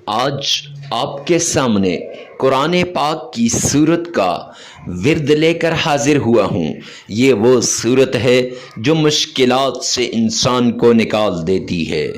آج آپ کے سامنے قرآن پاک کی سورت کا ورد لے کر حاضر ہوا ہوں۔ یہ وہ سورت ہے جو مشکلات سے انسان کو نکال دیتی ہے۔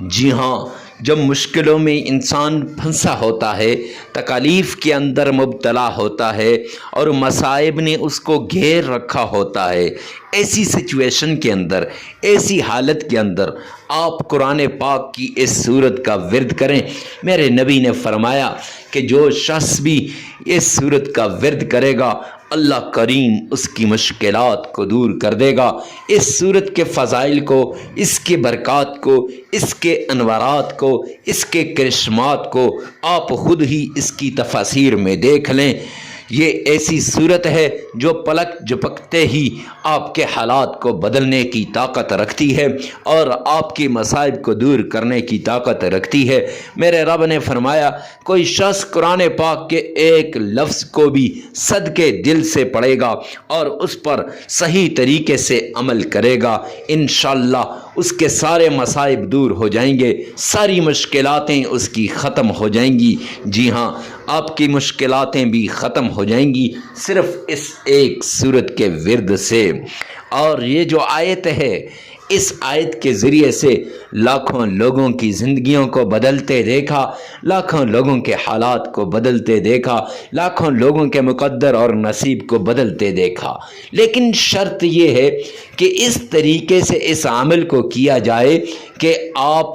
جی ہاں، جب مشکلوں میں انسان پھنسا ہوتا ہے، تکالیف کے اندر مبتلا ہوتا ہے اور مصائب نے اس کو گھیر رکھا ہوتا ہے، ایسی سچویشن کے اندر، ایسی حالت کے اندر آپ قرآن پاک کی اس سورت کا ورد کریں۔ میرے نبی نے فرمایا کہ جو شخص بھی اس سورت کا ورد کرے گا، اللہ کریم اس کی مشکلات کو دور کر دے گا۔ اس سورت کے فضائل کو، اس کے برکات کو، اس کے انوارات کو، اس کے کرشمات کو آپ خود ہی اس کی تفاسیر میں دیکھ لیں۔ یہ ایسی صورت ہے جو پلک جھپکتے ہی آپ کے حالات کو بدلنے کی طاقت رکھتی ہے اور آپ کی مصائب کو دور کرنے کی طاقت رکھتی ہے۔ میرے رب نے فرمایا، کوئی شخص قرآن پاک کے ایک لفظ کو بھی صدقے دل سے پڑھے گا اور اس پر صحیح طریقے سے عمل کرے گا، انشاءاللہ اس کے سارے مصائب دور ہو جائیں گے، ساری مشکلاتیں اس کی ختم ہو جائیں گی۔ جی ہاں، آپ کی مشکلاتیں بھی ختم ہو جائیں گی صرف اس ایک سورت کے ورد سے۔ اور یہ جو آیت ہے، اس آیت کے ذریعے سے لاکھوں لوگوں کی زندگیوں کو بدلتے دیکھا، لاکھوں لوگوں کے حالات کو بدلتے دیکھا، لاکھوں لوگوں کے مقدر اور نصیب کو بدلتے دیکھا۔ لیکن شرط یہ ہے کہ اس طریقے سے اس عمل کو کیا جائے کہ آپ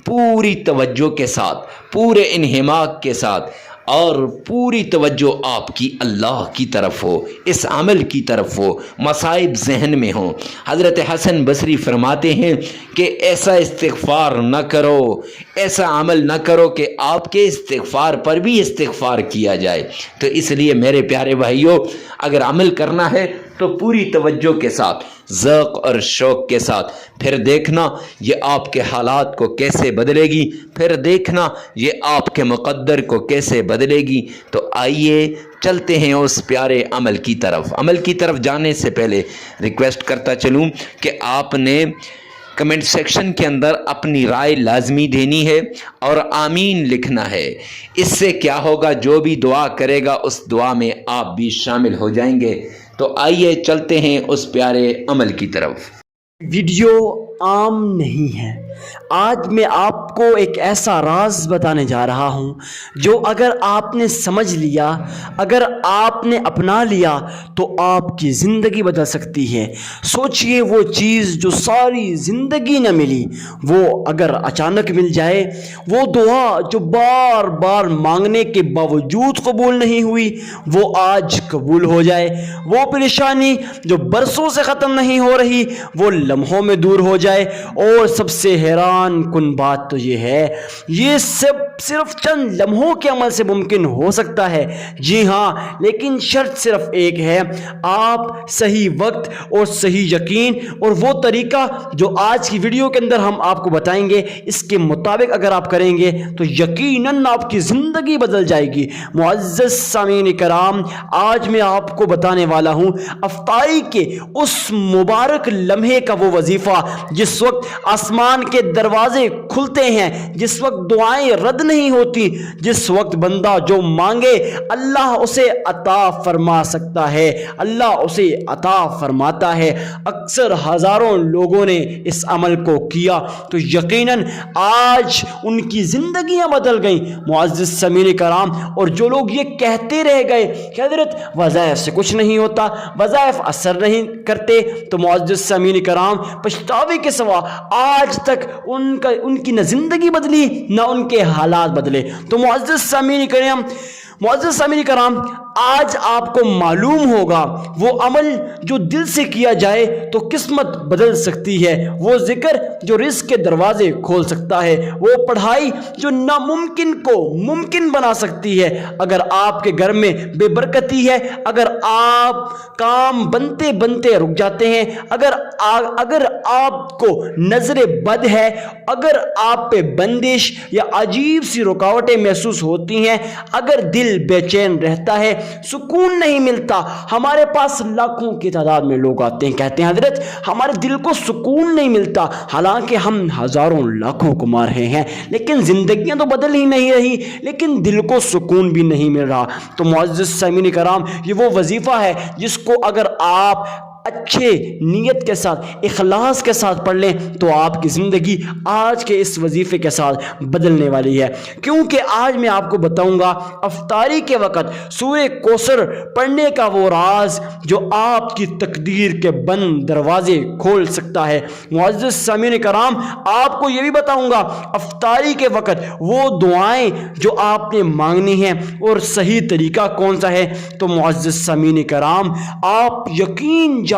پوری توجہ کے ساتھ، پورے انہماک کے ساتھ اور پوری توجہ آپ کی اللہ کی طرف ہو، اس عمل کی طرف ہو، مصائب ذہن میں ہوں۔ حضرت حسن بصری فرماتے ہیں کہ ایسا استغفار نہ کرو، ایسا عمل نہ کرو کہ آپ کے استغفار پر بھی استغفار کیا جائے۔ تو اس لیے میرے پیارے بھائیوں، اگر عمل کرنا ہے تو پوری توجہ کے ساتھ، ذوق اور شوق کے ساتھ، پھر دیکھنا یہ آپ کے حالات کو کیسے بدلے گی، پھر دیکھنا یہ آپ کے مقدر کو کیسے بدلے گی۔ تو آئیے چلتے ہیں اس پیارے عمل کی طرف۔ عمل کی طرف جانے سے پہلے ریکویسٹ کرتا چلوں کہ آپ نے کمنٹ سیکشن کے اندر اپنی رائے لازمی دینی ہے اور آمین لکھنا ہے۔ اس سے کیا ہوگا، جو بھی دعا کرے گا اس دعا میں آپ بھی شامل ہو جائیں گے۔ تو آئیے چلتے ہیں اس پیارے عمل کی طرف۔ ویڈیو عام نہیں ہے۔ آج میں آپ کو ایک ایسا راز بتانے جا رہا ہوں جو اگر آپ نے سمجھ لیا، اگر آپ نے اپنا لیا تو آپ کی زندگی بدل سکتی ہے۔ سوچئے وہ چیز جو ساری زندگی نہ ملی، وہ اگر اچانک مل جائے، وہ دعا جو بار بار مانگنے کے باوجود قبول نہیں ہوئی، وہ آج قبول ہو جائے۔ وہ پریشانی جو برسوں سے ختم نہیں ہو رہی، وہ لمحوں میں دور ہو جائے۔ اور سب سے حیران کن بات تو یہ ہے، یہ سب صرف چند لمحوں کے عمل سے ممکن ہو سکتا ہے۔ جی ہاں، لیکن شرط صرف ایک ہے، آپ صحیح وقت اور صحیح یقین اور وہ طریقہ جو آج کی ویڈیو کے اندر ہم آپ کو بتائیں گے، اس کے مطابق اگر آپ کریں گے تو یقیناً آپ کی زندگی بدل جائے گی۔ معزز سامعین کرام، آج میں آپ کو بتانے والا ہوں افطاری کے اس مبارک لمحے کا وہ وظیفہ جس وقت آسمان کے دروازے کھلتے ہیں، جس وقت دعائیں رد نہیں ہوتی، جس وقت بندہ جو مانگے اللہ اسے عطا فرما سکتا ہے، اللہ اسے عطا فرماتا ہے۔ اکثر ہزاروں لوگوں نے اس عمل کو کیا تو یقیناً آج ان کی زندگیاں بدل گئیں۔ معزز سامعین کرام، اور جو لوگ یہ کہتے رہ گئے کہ حضرت وظائف سے کچھ نہیں ہوتا، وظائف اثر نہیں کرتے، تو معزز سامعین کرام، پچھتاوے کے سوا آج تک ان کی نہ زندگی بدلی نہ ان کے حالات بدلے۔ تو معزز سامعین کرام، آج آپ کو معلوم ہوگا وہ عمل جو دل سے کیا جائے تو قسمت بدل سکتی ہے، وہ ذکر جو رزق کے دروازے کھول سکتا ہے، وہ پڑھائی جو ناممکن کو ممکن بنا سکتی ہے۔ اگر آپ کے گھر میں بے برکتی ہے، اگر آپ کام بنتے بنتے رک جاتے ہیں، اگر آپ کو نظر بد ہے، اگر آپ پہ بندش یا عجیب سی رکاوٹیں محسوس ہوتی ہیں، اگر دل بے چین رہتا ہے، سکون نہیں ملتا. ہمارے پاس لاکھوں کی تعداد میں لوگ آتے ہیں, کہتے ہیں حضرت ہمارے دل کو سکون نہیں ملتا, حالانکہ ہم ہزاروں لاکھوں کما رہے ہیں لیکن زندگیاں تو بدل ہی نہیں رہی, لیکن دل کو سکون بھی نہیں مل رہا. تو معزز سامعین کرام, یہ وہ وظیفہ ہے جس کو اگر آپ اچھے نیت کے ساتھ, اخلاص کے ساتھ پڑھ لیں تو آپ کی زندگی آج کے اس وظیفے کے ساتھ بدلنے والی ہے. کیونکہ آج میں آپ کو بتاؤں گا افطاری کے وقت سورہ کوثر پڑھنے کا وہ راز جو آپ کی تقدیر کے بند دروازے کھول سکتا ہے. معزز سامعین کرام, آپ کو یہ بھی بتاؤں گا افطاری کے وقت وہ دعائیں جو آپ نے مانگنی ہیں اور صحیح طریقہ کون سا ہے. تو معزز سامعین کرام, آپ یقین جانیں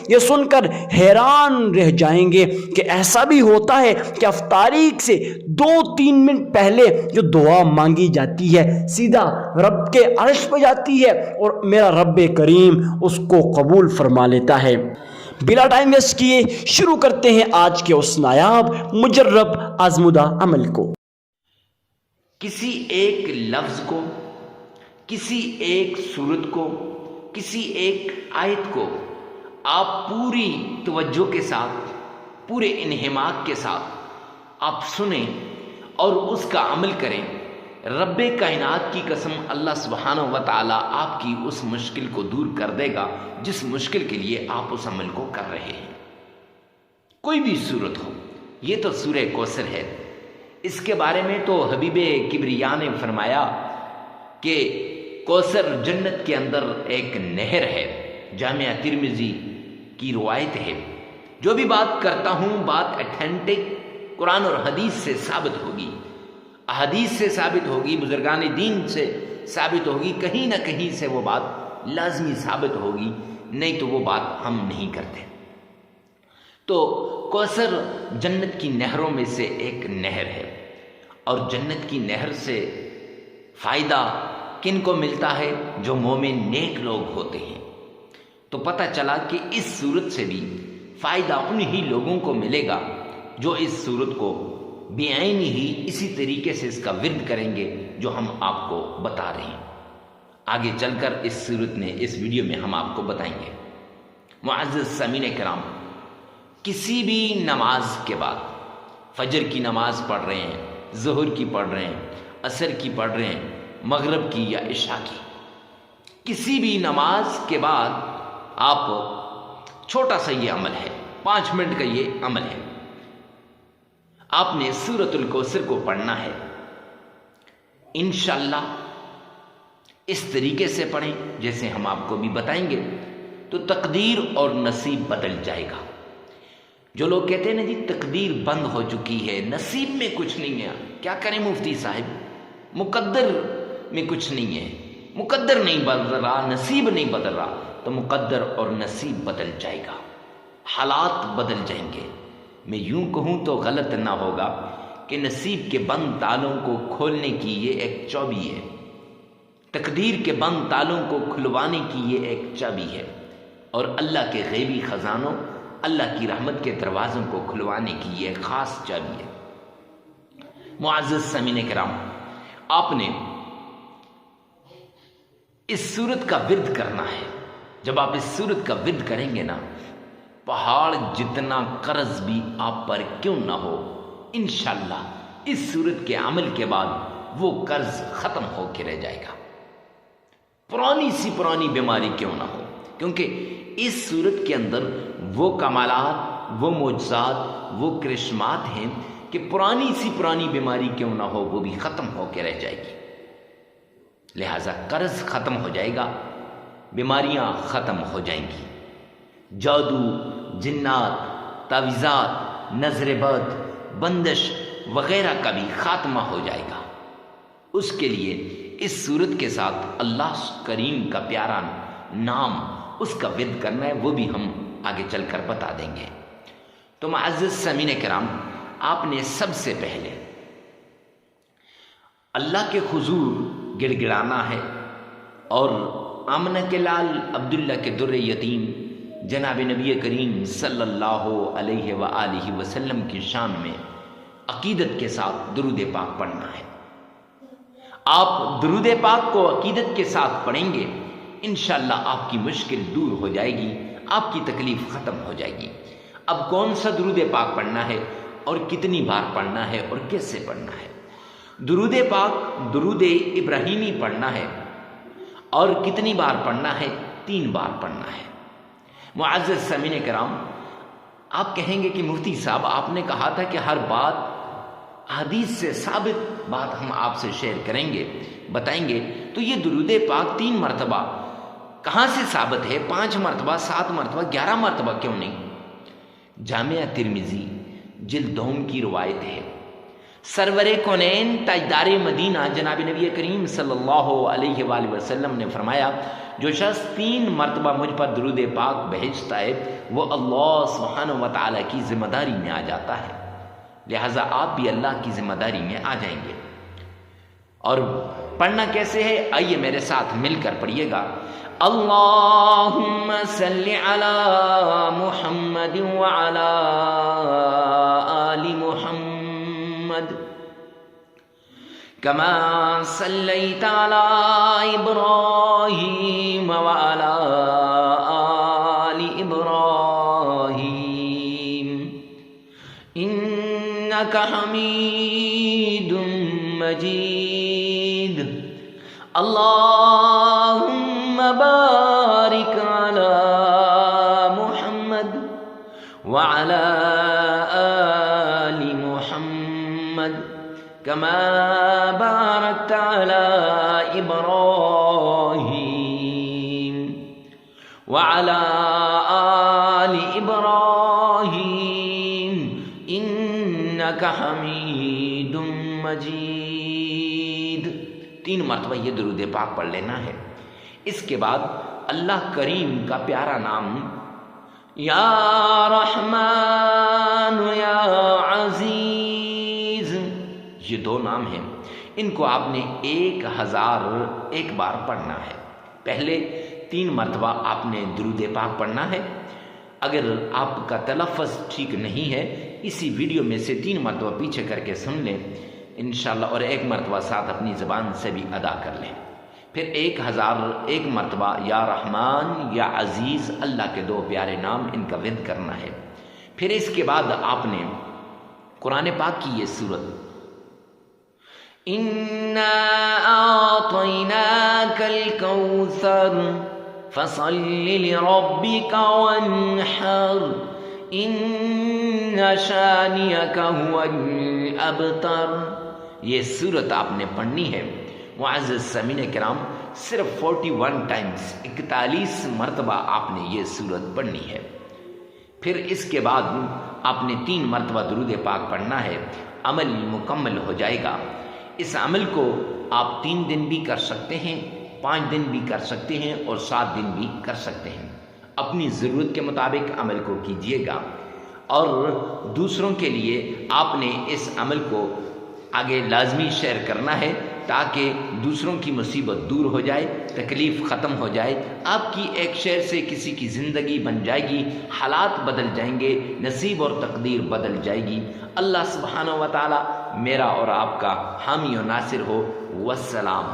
یہ سن کر حیران رہ جائیں گے کہ ایسا بھی ہوتا ہے کہ افطاری سے 2-3 منٹ پہلے جو دعا مانگی جاتی ہے سیدھا رب کے عرش پہ جاتی ہے اور میرا رب کریم اس کو قبول فرما لیتا ہے. بلا ٹائم ویسٹ کیے شروع کرتے ہیں آج کے اس نایاب مجرب آزمودہ عمل کو. کسی ایک لفظ کو, کسی ایک سورت کو, کسی ایک آیت کو آپ پوری توجہ کے ساتھ, پورے انہماک کے ساتھ آپ سنیں اور اس کا عمل کریں. رب کائنات کی قسم اللہ سبحانہ و تعالی آپ کی اس مشکل کو دور کر دے گا جس مشکل کے لیے آپ اس عمل کو کر رہے ہیں. کوئی بھی صورت ہو, یہ تو سورہ کوثر ہے. اس کے بارے میں تو حبیب کبریا نے فرمایا کہ کوثر جنت کے اندر ایک نہر ہے. جامعہ ترمذی کی روایت ہے. جو بھی بات کرتا ہوں بات ایتھینٹک قرآن اور حدیث سے ثابت ہوگی, احادیث سے ثابت ہوگی, بزرگان دین سے ثابت ہوگی, کہیں نہ کہیں سے وہ بات لازمی ثابت ہوگی, نہیں تو وہ بات ہم نہیں کرتے. تو کوثر جنت کی نہروں میں سے ایک نہر ہے, اور جنت کی نہر سے فائدہ کن کو ملتا ہے؟ جو مومن نیک لوگ ہوتے ہیں. تو پتہ چلا کہ اس صورت سے بھی فائدہ انہی لوگوں کو ملے گا جو اس صورت کو بعین ہی اسی طریقے سے اس کا ورد کریں گے جو ہم آپ کو بتا رہے ہیں. آگے چل کر اس صورت میں, اس ویڈیو میں ہم آپ کو بتائیں گے. معزز سامعین کرام, کسی بھی نماز کے بعد, فجر کی نماز پڑھ رہے ہیں, ظہر کی پڑھ رہے ہیں, عصر کی پڑھ رہے ہیں, مغرب کی یا عشاء کی, کسی بھی نماز کے بعد آپ, چھوٹا سا یہ عمل ہے, 5 منٹ کا یہ عمل ہے, آپ نے سورۃ الکوثر کو پڑھنا ہے. انشاءاللہ اس طریقے سے پڑھیں جیسے ہم آپ کو بھی بتائیں گے, تو تقدیر اور نصیب بدل جائے گا. جو لوگ کہتے ہیں نا جی تقدیر بند ہو چکی ہے, نصیب میں کچھ نہیں ہے, کیا کریں مفتی صاحب, مقدر میں کچھ نہیں ہے, مقدر نہیں بدل رہا, نصیب نہیں بدل رہا. تو مقدر اور نصیب بدل جائے گا, حالات بدل جائیں گے. میں یوں کہوں تو غلط نہ ہوگا کہ نصیب کے بند تالوں کو کھولنے کی یہ ایک چابی ہے, تقدیر کے بند تالوں کو کھلوانے کی یہ ایک چابی ہے, اور اللہ کے غیبی خزانوں, اللہ کی رحمت کے دروازوں کو کھلوانے کی یہ ایک خاص چابی ہے. معزز سامعین کرام, آپ نے اس سورت کا ورد کرنا ہے. جب آپ اس سورت کا ورد کریں گے نا, پہاڑ جتنا قرض بھی آپ پر کیوں نہ ہو, انشاءاللہ اس سورت کے عمل کے بعد وہ قرض ختم ہو کے رہ جائے گا. پرانی سی پرانی بیماری کیوں نہ ہو, کیونکہ اس سورت کے اندر وہ کمالات, وہ معجزات, وہ کرشمات ہیں کہ پرانی سی پرانی بیماری کیوں نہ ہو وہ بھی ختم ہو کے رہ جائے گی. لہذا قرض ختم ہو جائے گا, بیماریاں ختم ہو جائیں گی, جادو, جنات, تعویذات, نظر بد, بندش وغیرہ کا بھی خاتمہ ہو جائے گا. اس کے لیے اس صورت کے ساتھ اللہ کریم کا پیارا نام, اس کا ورد کرنا ہے, وہ بھی ہم آگے چل کر بتا دیں گے. تو معزز سامعین کرام, آپ نے سب سے پہلے اللہ کے حضور گڑ گڑانا ہے اور آمنہ کے لال عبداللہ کے در یتیم جناب نبی کریم صلی اللہ علیہ وآلہ وسلم کی شان میں عقیدت کے ساتھ درود پاک پڑھنا ہے. آپ درود پاک کو عقیدت کے ساتھ پڑھیں گے انشاءاللہ آپ کی مشکل دور ہو جائے گی، آپ کی تکلیف ختم ہو جائے گی۔ اب کون سا درود پاک پڑھنا ہے اور کتنی بار پڑھنا ہے اور کیسے پڑھنا ہے؟ درود پاک درود ابراہیمی پڑھنا ہے اور کتنی بار پڑھنا ہے؟ 3 بار پڑھنا ہے۔ معزز سامعین کرام، آپ کہیں گے کہ مفتی صاحب آپ نے کہا تھا کہ ہر بات حدیث سے ثابت بات ہم آپ سے شیئر کریں گے، بتائیں گے، تو یہ درود پاک 3 مرتبہ کہاں سے ثابت ہے؟ 5 مرتبہ، 7 مرتبہ، 11 مرتبہ کیوں نہیں؟ جامعہ ترمذی جلد 2 کی روایت ہے، سرور کونین تاجدار مدینہ جناب نبی کریم صلی اللہ علیہ وآلہ وسلم نے فرمایا، جو شخص 3 مرتبہ مجھ پر درود پاک بھیجتا ہے وہ اللہ سبحانہ و تعالیٰ کی ذمہ داری میں آ جاتا ہے، لہٰذا آپ بھی اللہ کی ذمہ داری میں آ جائیں گے۔ اور پڑھنا کیسے ہے؟ آئیے میرے ساتھ مل کر پڑھیے گا۔ اللہم صلی علی محمد وعلی آل محمد کما صلیت علی ابراہیم وعلی آل ابراہیم انک حمید مجید اللہم بارک علی محمد وعلی آل محمد کما بارکت علی ابراہیم وعلی آل ابراہیم انک حمید مجید۔ 3 مرتبہ یہ درود پاک پڑھ لینا ہے۔ اس کے بعد اللہ کریم کا پیارا نام یا رحمان یا عزیز، یہ 2 نام ہیں، ان کو آپ نے 1001 بار پڑھنا ہے۔ پہلے 3 مرتبہ آپ نے درود پاک پڑھنا ہے۔ اگر آپ کا تلفظ ٹھیک نہیں ہے، اسی ویڈیو میں سے 3 مرتبہ پیچھے کر کے سن لیں انشاءاللہ، اور 1 مرتبہ ساتھ اپنی زبان سے بھی ادا کر لیں۔ پھر 1001 مرتبہ یا رحمان یا عزیز، اللہ کے 2 پیارے نام، ان کا ورد کرنا ہے۔ پھر اس کے بعد آپ نے قرآن پاک کی یہ سورت اِنَّا أَعْطَيْنَاكَ الْكَوْثَرَ فَصَلِّ لِرَبِّكَ وَانْحَرْ إِنَّ شَانِئَكَ هُوَ الْأَبْتَرُ، یہ سورت آپ نے پڑھنی ہے۔ معزز سامعین کرام، صرف 41 ٹائمز 41 مرتبہ آپ نے یہ سورت پڑھنی ہے۔ پھر اس کے بعد آپ نے 3 مرتبہ درود پاک پڑھنا ہے، عمل مکمل ہو جائے گا۔ اس عمل کو آپ 3 دن بھی کر سکتے ہیں، 5 دن بھی کر سکتے ہیں اور 7 دن بھی کر سکتے ہیں، اپنی ضرورت کے مطابق عمل کو کیجیے گا۔ اور دوسروں کے لیے آپ نے اس عمل کو آگے لازمی شیئر کرنا ہے تاکہ دوسروں کی مصیبت دور ہو جائے، تکلیف ختم ہو جائے، آپ کی ایک شیئر سے کسی کی زندگی بن جائے گی، حالات بدل جائیں گے، نصیب اور تقدیر بدل جائے گی۔ اللہ سبحانہ و تعالی میرا اور آپ کا حامی و ناصر ہو۔ والسلام۔